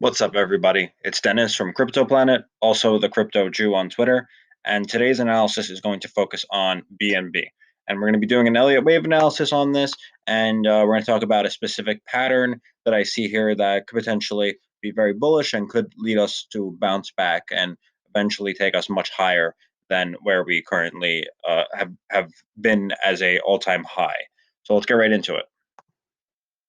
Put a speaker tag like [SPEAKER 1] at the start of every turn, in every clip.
[SPEAKER 1] What's up, everybody? It's Dennis from Crypto Planet, also the Crypto Jew on Twitter, and today's analysis is going to focus on BNB. And we're going to be doing an Elliott wave analysis on this, and we're going to talk about a specific pattern that I see here that could potentially be very bullish and could lead us to bounce back and eventually take us much higher than where we currently have been as a all-time high. So let's get right into it.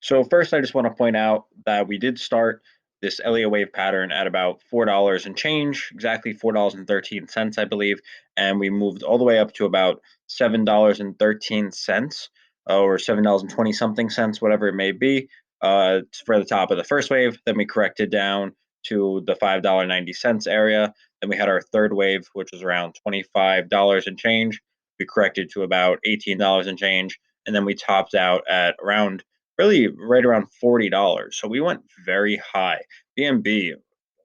[SPEAKER 1] So first, I just want to point out that we did start this Elliott wave pattern at about $4 and change, exactly $4.13, I believe, and we moved all the way up to about $7.13 or $7.20 something cents, whatever it may be, for the top of the first wave. Then we corrected down to the $5.90 area. Then we had our third wave, which was around $25 and change. We corrected to about $18 and change, and then we topped out at around really right around $40. So we went very high. BNB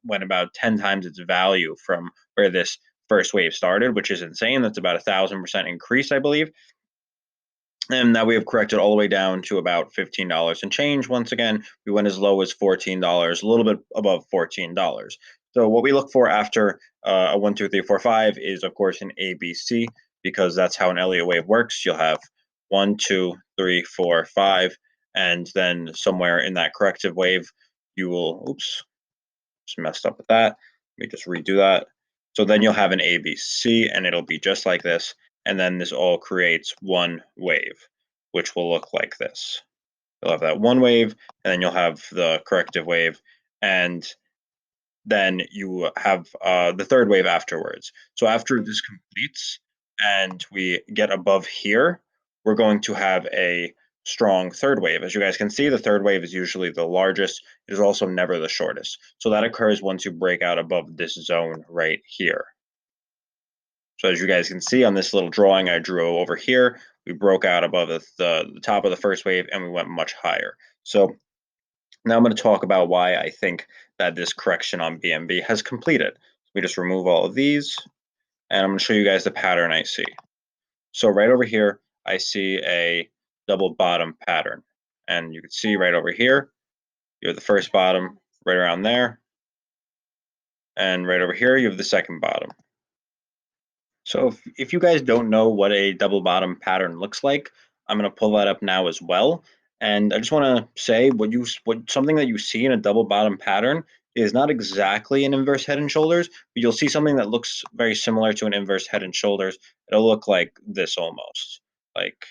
[SPEAKER 1] went about 10 times its value from where this first wave started, which is insane. That's about 1,000% increase, I believe. And now we have corrected all the way down to about $15 and change. Once again, we went as low as $14, a little bit above $14. So what we look for after a 1, 2, 3, 4, 5 is, of course, an ABC, because that's how an Elliott wave works. You'll have 1, 2, 3, 4, 5, and then somewhere in that corrective wave, you will, oops, just messed up with that. Let me just redo that. So then you'll have an ABC, and it'll be just like this. And then this all creates one wave, which will look like this. You'll have that one wave, and then you'll have the corrective wave, and then you have the third wave afterwards. So after this completes and we get above here, we're going to have a strong third wave. As you guys can see, the third wave is usually the largest. It is also never the shortest. So that occurs once you break out above this zone right here. So as you guys can see on this little drawing I drew over here, we broke out above the top of the first wave and we went much higher. So now I'm going to talk about why I think that this correction on BNB has completed. We just remove all of these, and I'm going to show you guys the pattern I see. So right over here, I see a double bottom pattern. And you can see right over here, you have the first bottom right around there. And right over here, you have the second bottom. So if you guys don't know what a double bottom pattern looks like, I'm going to pull that up now as well. And I just want to say what something that you see in a double bottom pattern is not exactly an inverse head and shoulders, but you'll see something that looks very similar to an inverse head and shoulders. It'll look like this almost. Like,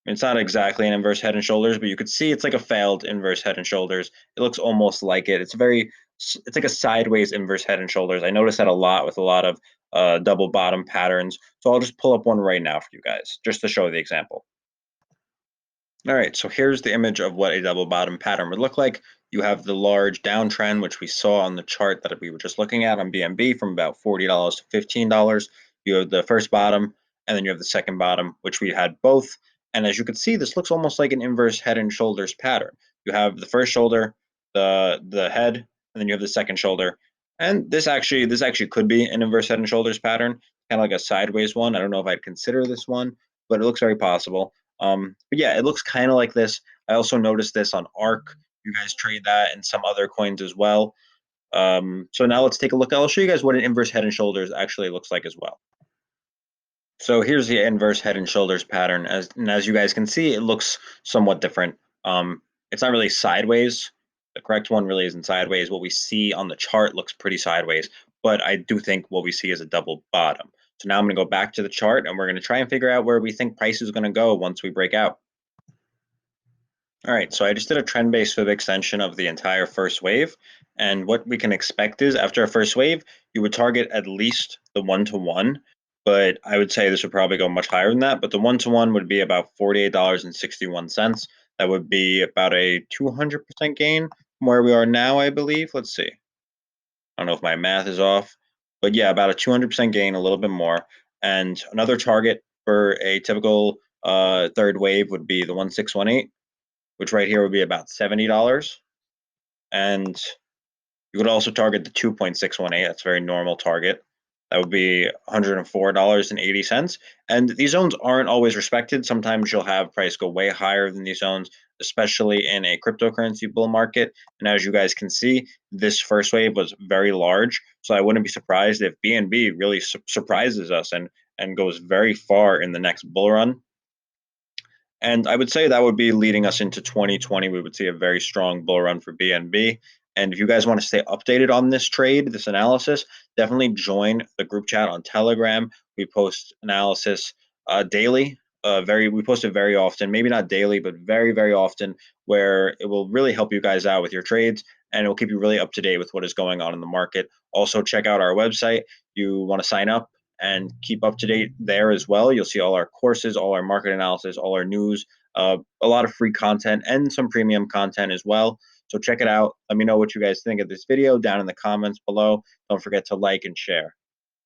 [SPEAKER 1] it's not exactly an inverse head and shoulders, but you could see it's like a failed inverse head and shoulders. It looks almost like it. It's like a sideways inverse head and shoulders. I notice that a lot with a lot of double bottom patterns. So I'll just pull up one right now for you guys, just to show the example. All right, so here's the image of what a double bottom pattern would look like. You have the large downtrend, which we saw on the chart that we were just looking at on BNB from about $40 to $15. You have the first bottom, and then you have the second bottom, which we had both. And as you can see, this looks almost like an inverse head and shoulders pattern. You have the first shoulder, the head, and then you have the second shoulder. And this actually could be an inverse head and shoulders pattern, kind of like a sideways one. I don't know if I'd consider this one, but it looks very possible. But yeah, it looks kind of like this. I also noticed this on ARC. You guys trade that and some other coins as well. So now let's take a look. I'll show you guys what an inverse head and shoulders actually looks like as well. So here's the inverse head and shoulders pattern. As you guys can see, it looks somewhat different. It's not really sideways. The correct one really isn't sideways. What we see on the chart looks pretty sideways, but I do think what we see is a double bottom. So now I'm going to go back to the chart and we're going to try and figure out where we think price is going to go once we break out. All right, so I just did a trend-based fib extension of the entire first wave. And what we can expect is after a first wave, you would target at least the 1-to-1, but I would say this would probably go much higher than that. But the 1-to-1 would be about $48.61. That would be about a 200% gain from where we are now, I believe. Let's see. I don't know if my math is off, but yeah, about a 200% gain, a little bit more. And another target for a typical third wave would be the 1618, which right here would be about $70. And you could also target the 2.618. That's a very normal target. That would be $104.80. And these zones aren't always respected. Sometimes you'll have price go way higher than these zones. especially in a cryptocurrency bull market. And as you guys can see, this first wave was very large. So I wouldn't be surprised if BNB really surprises us and goes very far in the next bull run. And I would say that would be leading us into 2020. We would see a very strong bull run for BNB. And if you guys want to stay updated on this trade, this analysis, definitely join the group chat on Telegram. We post analysis daily. We post it very often, maybe not daily, but very, very often, where it will really help you guys out with your trades and it will keep you really up to date with what is going on in the market. Also, check out our website. You want to sign up and keep up to date there as well. You'll see all our courses, all our market analysis, all our news, a lot of free content and some premium content as well. So check it out. Let me know what you guys think of this video down in the comments below. Don't forget to like and share.